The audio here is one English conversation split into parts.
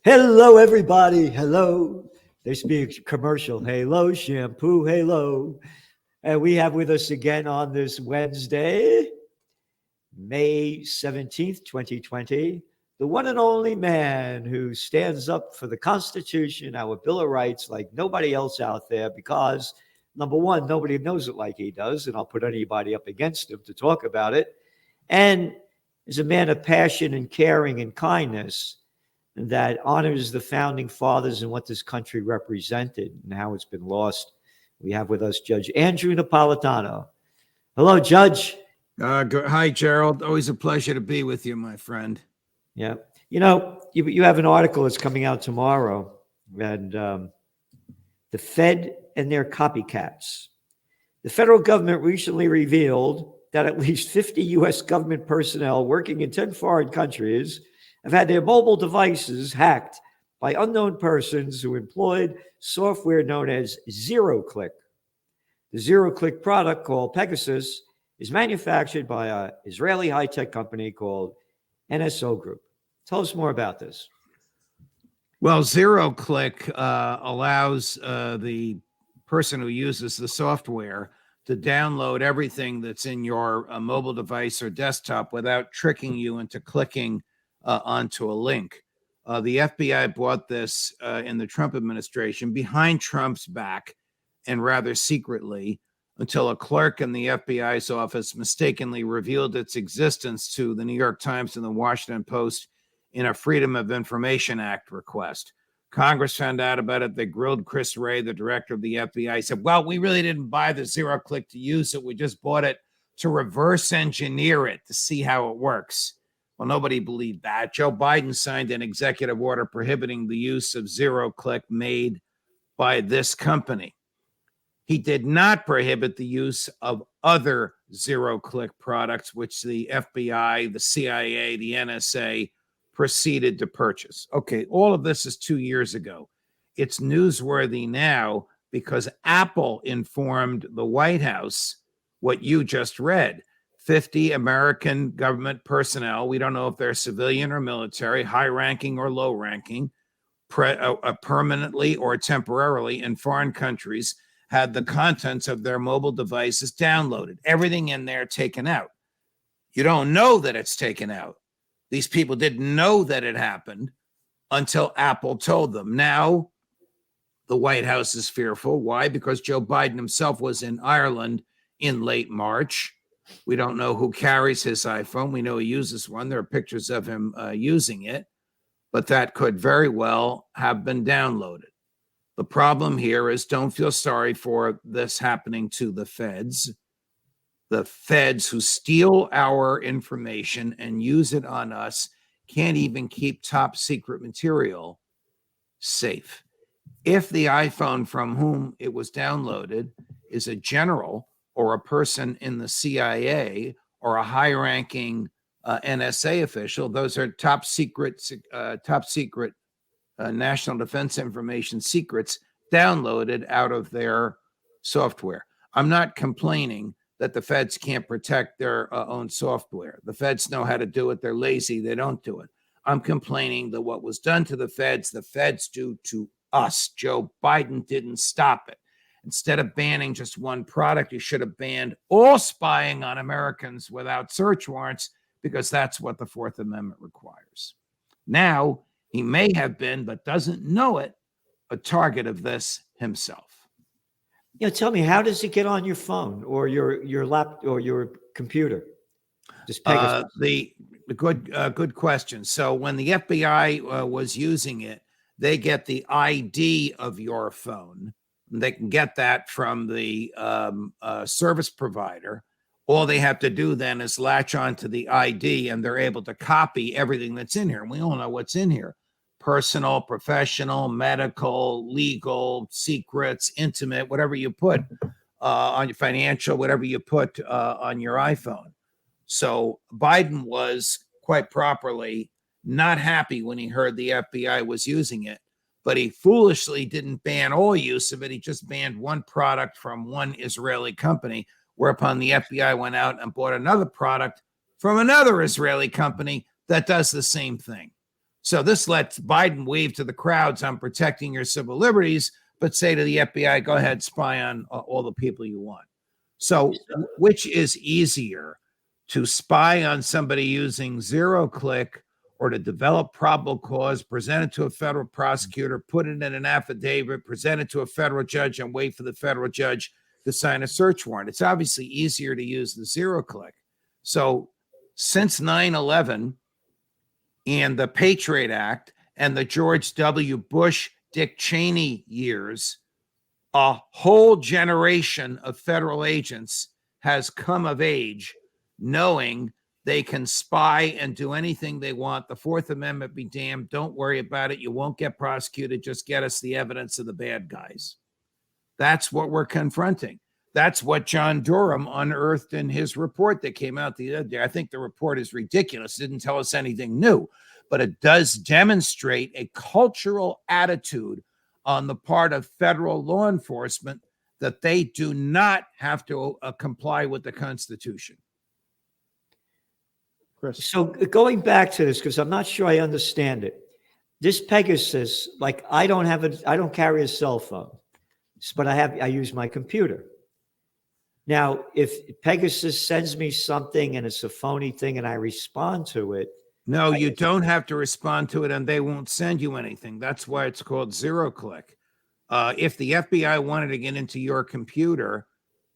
Hello, everybody. Hello. There should be a commercial. Hello, shampoo. Hello. And we have with us again on this Wednesday, May 17th, 2020, the one and only man who stands up for the Constitution, our Bill of Rights, like nobody else out there, because number one, nobody knows it like he does, and I'll put anybody up against him to talk about it. And is a man of passion and caring and kindness that honors the founding fathers and what this country represented and how it's been lost. We have with us Judge Andrew Napolitano. Hello, Judge. Hi, Gerald. Always a pleasure to be with you, my friend. Yeah. You have an article that's coming out tomorrow, and the Fed and their copycats. The federal government recently revealed that at least 50 U.S. government personnel working in 10 foreign countries have had their mobile devices hacked by unknown persons who employed software known as zero-click. The zero-click product, called Pegasus, is manufactured by an Israeli high-tech company called NSO Group. Tell us more about this. Well, zero-click allows the person who uses the software to download everything that's in your mobile device or desktop without tricking you into clicking onto a link. The FBI bought this in the Trump administration behind Trump's back and rather secretly until a clerk in the FBI's office mistakenly revealed its existence to the New York Times and the Washington Post in a Freedom of Information Act request. Congress found out about it. They grilled Chris Wray, the director of the FBI. He said, well, we really didn't buy the zero-click to use it. We just bought it to reverse engineer it to see how it works. Well, nobody believed that. Joe Biden signed an executive order prohibiting the use of zero-click made by this company. He did not prohibit the use of other zero-click products, which the FBI, the CIA, the NSA proceeded to purchase. Okay, all of this is 2 years ago. It's newsworthy now because Apple informed the White House what you just read. 50 American government personnel, we don't know if they're civilian or military, high-ranking or low-ranking, permanently or temporarily in foreign countries, had the contents of their mobile devices downloaded, everything in there taken out. You don't know that it's taken out. These people didn't know that it happened until Apple told them. Now, the White House is fearful. Why? Because Joe Biden himself was in Ireland in late March. We don't know who carries his iPhone. We know he uses one. There are pictures of him using it, but that could very well have been downloaded. The problem here is don't feel sorry for this happening to the feds. The feds who steal our information and use it on us can't even keep top secret material safe. If the iPhone from whom it was downloaded is a general or a person in the CIA or a high-ranking NSA official, those are top secret national defense information secrets downloaded out of their software. I'm not complaining that the feds can't protect their own software. The feds know how to do it. They're lazy. They don't do it. I'm complaining that what was done to the feds do to us. Joe Biden didn't stop it. Instead of banning just one product, he should have banned all spying on Americans without search warrants, because that's what the Fourth Amendment requires. Now, he may have been, but doesn't know it, a target of this himself. Tell me, how does it get on your phone or your laptop or your computer? Just Pegasus. The good question. So when the FBI was using it, they get the ID of your phone. They can get that from the service provider. All they have to do then is latch onto the ID, and they're able to copy everything that's in here. And we all know what's in here: personal, professional, medical, legal, secrets, intimate, whatever you put on your financial, whatever you put on your iPhone. So Biden was quite properly not happy when he heard the FBI was using it, but he foolishly didn't ban all use of it. He just banned one product from one Israeli company, whereupon the FBI went out and bought another product from another Israeli company that does the same thing. So this lets Biden wave to the crowds, I'm protecting your civil liberties, but say to the FBI, go ahead, spy on all the people you want. So which is easier, to spy on somebody using zero-click, or to develop probable cause, present it to a federal prosecutor, put it in an affidavit, present it to a federal judge, and wait for the federal judge to sign a search warrant? It's obviously easier to use the zero-click. So since 9/11 and the Patriot Act and the George W. Bush, Dick Cheney years, a whole generation of federal agents has come of age knowing they can spy and do anything they want. The Fourth Amendment be damned. Don't worry about it. You won't get prosecuted. Just get us the evidence of the bad guys. That's what we're confronting. That's what John Durham unearthed in his report that came out the other day. I think the report is ridiculous. It didn't tell us anything new, but it does demonstrate a cultural attitude on the part of federal law enforcement that they do not have to comply with the Constitution. Chris. So going back to this, because I'm not sure I understand it. This Pegasus, like I don't carry a cell phone, but I use my computer. Now, if Pegasus sends me something and it's a phony thing and I respond to it. No, you don't have to respond to it, and they won't send you anything. That's why it's called zero-click. If the FBI wanted to get into your computer,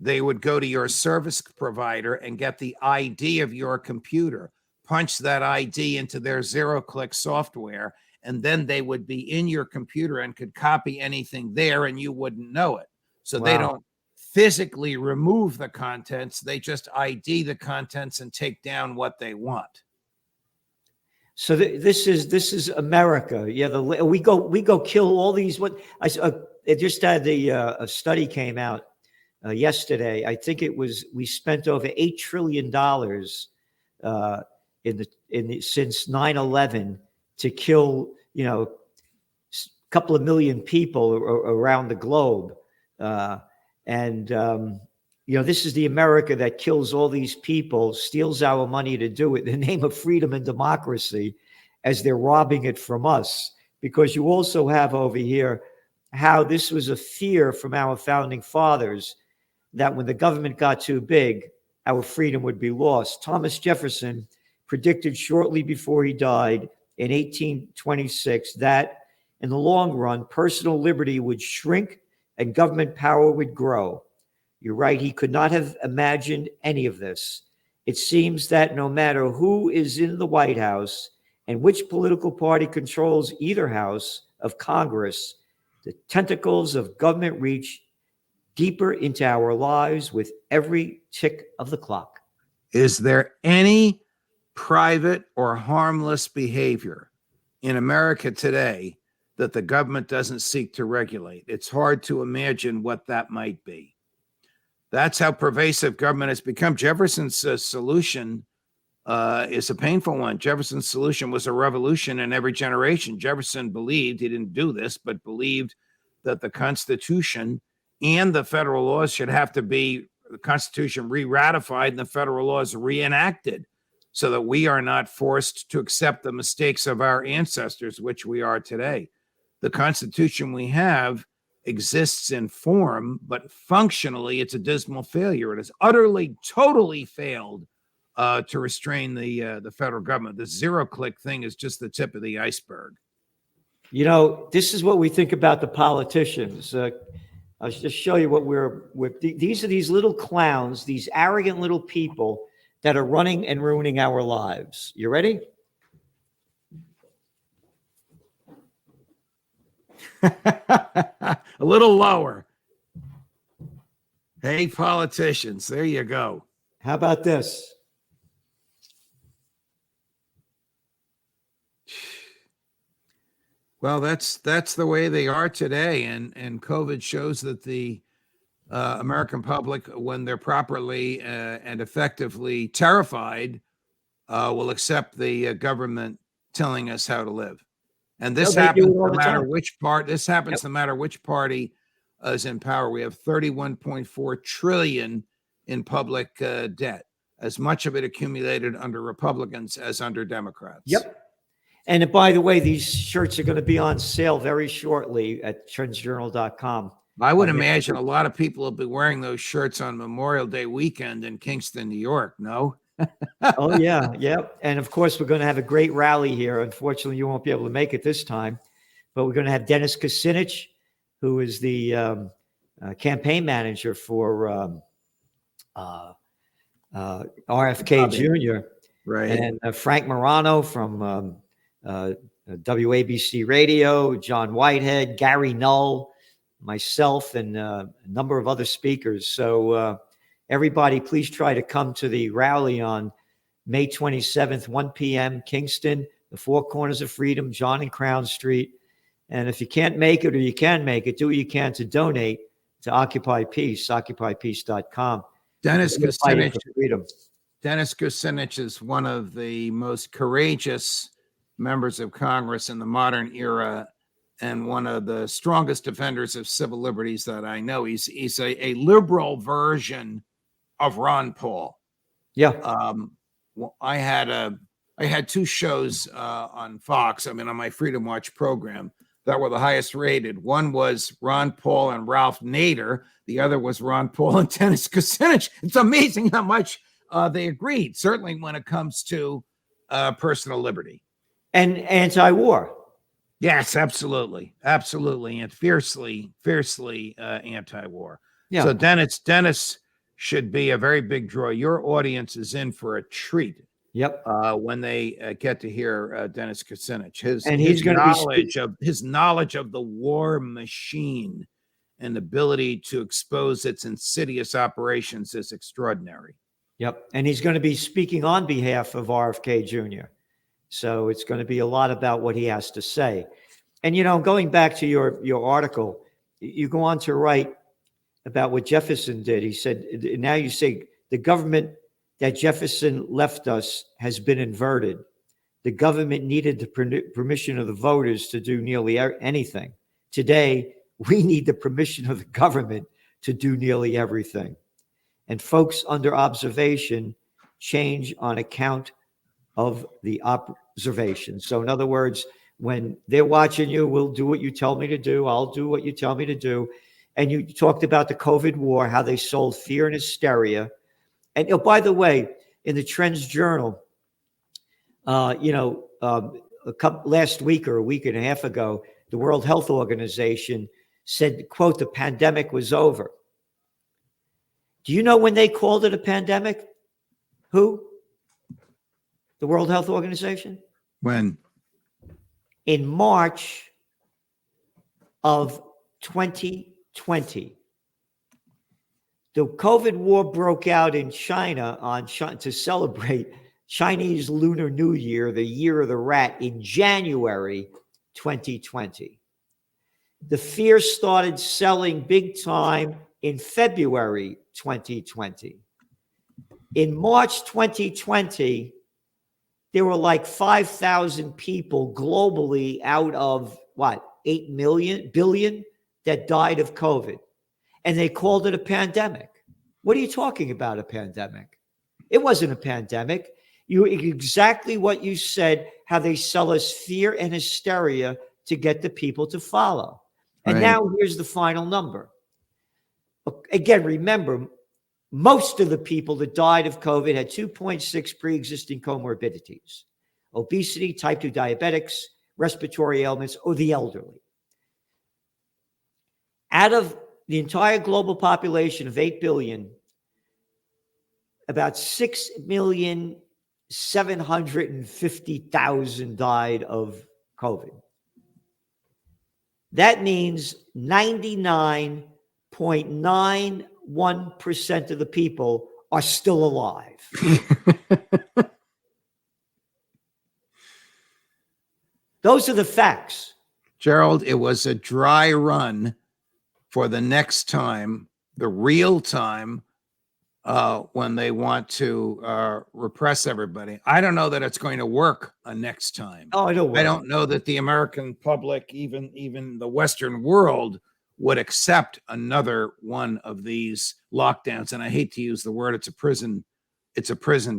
they would go to your service provider and get the ID of your computer, punch that ID into their zero-click software, and then they would be in your computer and could copy anything there, and you wouldn't know it. So They don't physically remove the contents. They just ID the contents and take down what they want. So this is America. Yeah, we go kill all these. What it just had a study came out yesterday. I think we spent over $8 trillion since 9/11 to kill a couple of million people around the globe, this is the America that kills all these people, steals our money to do it in the name of freedom and democracy, as they're robbing it from us. Because you also have over here how this was a fear from our founding fathers that when the government got too big, our freedom would be lost. Thomas Jefferson predicted shortly before he died in 1826 that in the long run, personal liberty would shrink and government power would grow. You're right. He could not have imagined any of this. It seems that no matter who is in the White House and which political party controls either house of Congress, the tentacles of government reach deeper into our lives with every tick of the clock. Is there any private or harmless behavior in America today that the government doesn't seek to regulate? It's hard to imagine what that might be. That's how pervasive government has become. Jefferson's solution is a painful one. Jefferson's solution was a revolution in every generation. Jefferson believed, he didn't do this, but believed that the Constitution and the federal laws should have to be, the Constitution re-ratified and the federal laws reenacted so that we are not forced to accept the mistakes of our ancestors, which we are today. The Constitution we have exists in form, but functionally it's a dismal failure. It has utterly, totally failed to restrain the federal government. The zero-click thing is just the tip of the iceberg. This is what we think about the politicians. I'll just show you what these are these little clowns, these arrogant little people that are running and ruining our lives. You ready? A little lower. Hey, politicians, there you go. How about this? Well, that's the way they are today, and COVID shows that the American public, when they're properly and effectively terrified, will accept the government telling us how to live. And this happens no matter which part. This happens no matter which party is in power. We have 31.4 trillion in public debt, as much of it accumulated under Republicans as under Democrats. Yep. And by the way, these shirts are going to be on sale very shortly at trendsjournal.com. I would imagine a lot of people will be wearing those shirts on Memorial Day weekend in Kingston, New York. No? Oh, yeah. Yep. And of course, we're going to have a great rally here. Unfortunately, you won't be able to make it this time, but we're going to have Dennis Kucinich, who is the campaign manager for RFK Jr. Right. And Frank Morano from WABC Radio, John Whitehead, Gary Null, myself, and a number of other speakers. So everybody, please try to come to the rally on May 27th, 1 p.m., Kingston, the Four Corners of Freedom, John and Crown Street. And if you can't make it or you can make it, do what you can to donate to Occupy Peace, occupypeace.com. Dennis Kucinich is one of the most courageous members of Congress in the modern era and one of the strongest defenders of civil liberties that I know. He's a liberal version of Ron Paul. Yeah. Well, I had two shows on Fox, on my Freedom Watch program, that were the highest rated. One was Ron Paul and Ralph Nader. The other was Ron Paul and Dennis Kucinich. It's amazing how much they agreed, certainly when it comes to personal liberty. And anti-war. Yes, absolutely. Absolutely. And fiercely anti-war. Yeah. So Dennis should be a very big draw. Your audience is in for a treat. Yep. When they get to hear Dennis Kucinich, his knowledge of the war machine and ability to expose its insidious operations is extraordinary. Yep. And he's going to be speaking on behalf of RFK Jr. So it's going to be a lot about what he has to say. And, going back to your article, you go on to write about what Jefferson did. He said, now you say the government that Jefferson left us has been inverted. The government needed the permission of the voters to do nearly anything. Today, we need the permission of the government to do nearly everything. And folks under observation change on account of the observation. So in other words, when they're watching you, we'll do what you tell me to do. I'll do what you tell me to do. And you talked about the COVID war, how they sold fear and hysteria. And by the way, in the Trends Journal, last week or a week and a half ago, the World Health Organization said, quote, the pandemic was over. Do you know when they called it a pandemic? Who? The World Health Organization? When? In March of 2020. The COVID war broke out in China to celebrate Chinese Lunar New Year, the year of the rat, in January 2020. The fear started selling big time in February 2020. In March 2020, there were like 5,000 people globally out of 8 billion that died of COVID. And they called it a pandemic. What are you talking about, a pandemic? It wasn't a pandemic. Exactly what you said, how they sell us fear and hysteria to get the people to follow. And now here's the final number. Again, remember, most of the people that died of COVID had 2.6 pre-existing comorbidities: obesity, type 2 diabetics, respiratory ailments, or the elderly. Out of the entire global population of 8 billion, about 6,750,000 died of COVID. That means 99.91% of the people are still alive. Those are the facts. Gerald, it was a dry run for the next time, the real time, when they want to repress everybody. I don't know that it's going to work next time. Oh, I don't know that the American public, even the Western world, would accept another one of these lockdowns. And I hate to use the word; it's a prison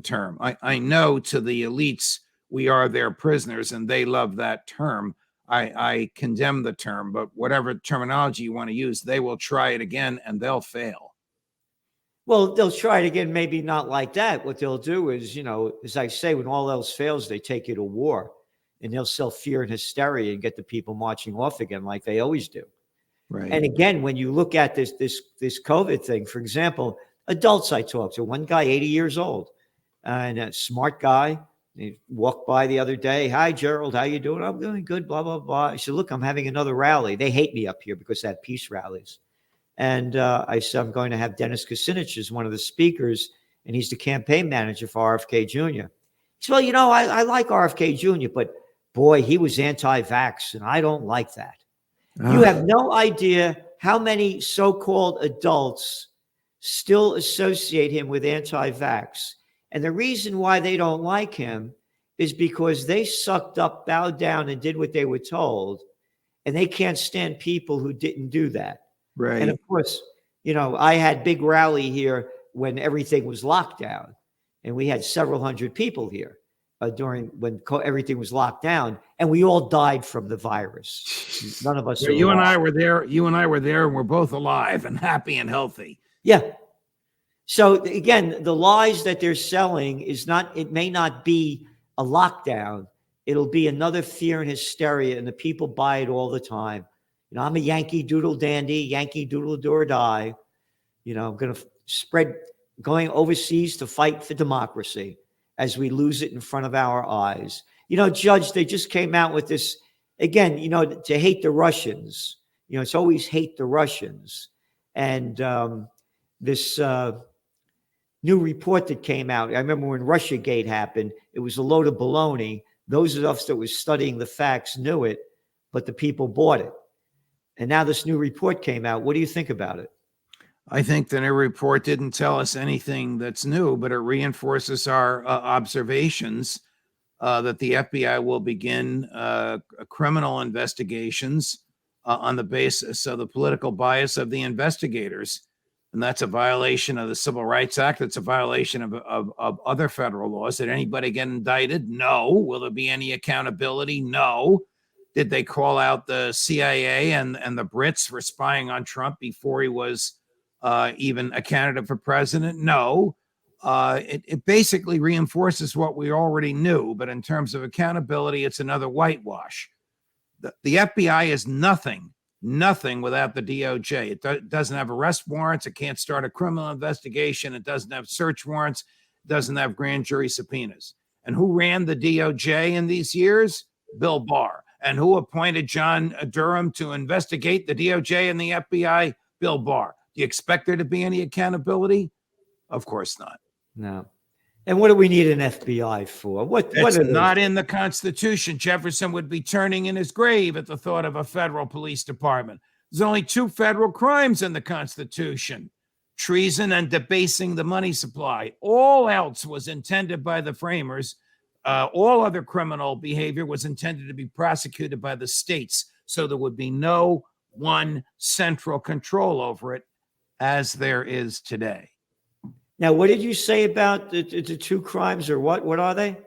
term. I know to the elites we are their prisoners, and they love that term. I condemn the term, but whatever terminology you want to use, they will try it again and they'll fail. Well, they'll try it again, maybe not like that. What they'll do is, as I say, when all else fails, they take you to war, and they'll sell fear and hysteria and get the people marching off again like they always do. Right. And again, when you look at this COVID thing, for example, adults I talked to, one guy, 80 years old, and a smart guy, he walked by the other day. Hi, Gerald, how you doing? I'm doing good, blah, blah, blah. I said, look, I'm having another rally. They hate me up here because I have peace rallies. And I said, I'm going to have Dennis Kucinich as one of the speakers, and he's the campaign manager for RFK Jr. He said, well, I like RFK Jr., but boy, he was anti-vax, and I don't like that. You have no idea how many so-called adults still associate him with anti-vax. And the reason why they don't like him is because they sucked up, bowed down, and did what they were told. And they can't stand people who didn't do that. Right. And of course, I had big rally here when everything was locked down. And we had several hundred people here during when everything was locked down. And we all died from the virus. None of us. So you and I were there. You and I were there, and we're both alive and happy and healthy. Yeah. So again, the lies that they're selling it may not be a lockdown. It'll be another fear and hysteria, and the people buy it all the time. I'm a Yankee Doodle dandy, Yankee Doodle do or die. I'm going to going overseas to fight for democracy as we lose it in front of our eyes. Judge, they just came out with this again, to hate the Russians. It's always hate the Russians. And this new report that came out, I remember when Russiagate happened, it was a load of baloney. Those of us that were studying the facts knew it, but the people bought it. And now this new report came out. What do you think about it? I think the new report didn't tell us anything that's new, but it reinforces our observations that the FBI will begin criminal investigations on the basis of the political bias of the investigators. And that's a violation of the Civil Rights Act. It's a violation of other federal laws. Did anybody get indicted? No. Will there be any accountability? No. Did they call out the CIA and the Brits for spying on Trump before he was even a candidate for president? No. It basically reinforces what we already knew. But in terms of accountability, it's another whitewash. The FBI is nothing without the DOJ. It doesn't have arrest warrants. It can't start a criminal investigation. It doesn't have search warrants. It doesn't have grand jury subpoenas. And who ran the DOJ in these years? Bill Barr. And who appointed John Durham to investigate the DOJ and the FBI? Bill Barr. Do you expect there to be any accountability? Of course not. No. And what do we need an FBI for? That's not in the Constitution. Jefferson would be turning in his grave at the thought of a federal police department. There's only 2 federal crimes in the Constitution: treason and debasing the money supply. All else was intended by the framers. All other criminal behavior was intended to be prosecuted by the states, so there would be no one central control over it, as there is today. Now, what did you say about the 2 crimes, or what? What are they?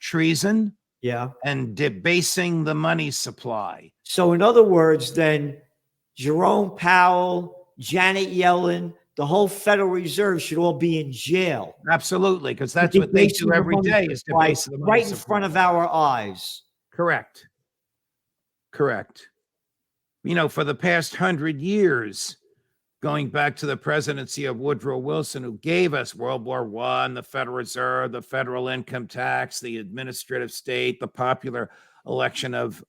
Treason, yeah, and debasing the money supply. So, in other words, then Jerome Powell, Janet Yellen, the whole Federal Reserve should all be in jail. Absolutely, because that's what they do every day, is debase the money right in supply. front of our eyes. Correct. For the past 100 years, going back to the presidency of Woodrow Wilson, who gave us World War I, the Federal Reserve, the federal income tax, the administrative state, the popular election of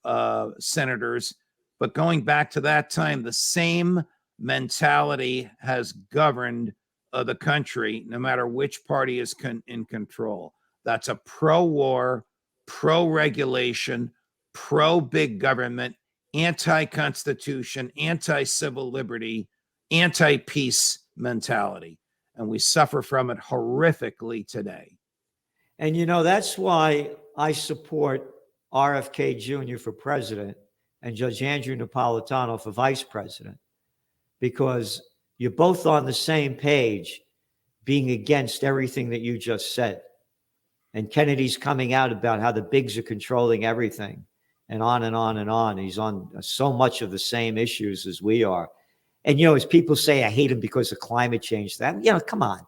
senators. But going back to that time, the same mentality has governed the country, no matter which party is in control. That's a pro-war, pro-regulation, pro-big government, anti-constitution, anti-civil liberty, anti-peace mentality. And we suffer from it horrifically today. And, that's why I support RFK Jr. for president and Judge Andrew Napolitano for vice president, because you're both on the same page, being against everything that you just said. And Kennedy's coming out about how the bigs are controlling everything, and on and on and on. He's on so much of the same issues as we are. And, as people say, I hate him because of climate change. That, come on.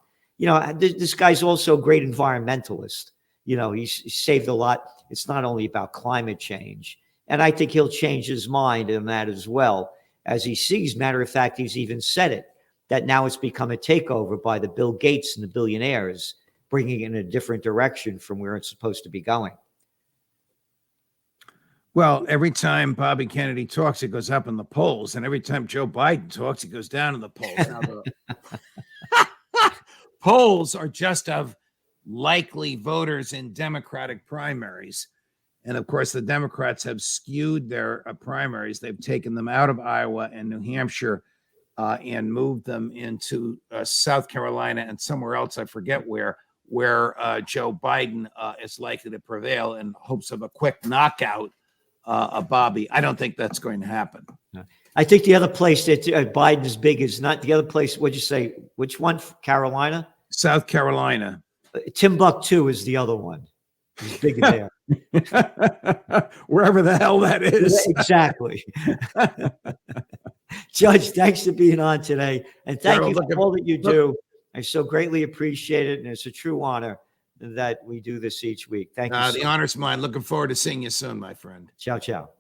This guy's also a great environmentalist. He's saved a lot. It's not only about climate change. And I think he'll change his mind on that as well, as he sees. Matter of fact, he's even said it, that now it's become a takeover by the Bill Gates and the billionaires, bringing it in a different direction from where it's supposed to be going. Well, every time Bobby Kennedy talks, it goes up in the polls. And every time Joe Biden talks, it goes down in the polls. Now, the polls are just of likely voters in Democratic primaries. And of course, the Democrats have skewed their primaries. They've taken them out of Iowa and New Hampshire and moved them into South Carolina and somewhere else, I forget where Joe Biden is likely to prevail in hopes of a quick knockout of Bobby. I don't think that's going to happen. I think the other place that Biden is big is not the other place. What'd you say? Which one? Carolina? South Carolina. Timbuktu is the other one. He's big in there. Wherever the hell that is. Exactly. Judge, thanks for being on today. And thank you for all that you do. I so greatly appreciate it. And it's a true honor that we do this each week. Thank you. The honor's mine. Looking forward to seeing you soon, my friend. Ciao, ciao.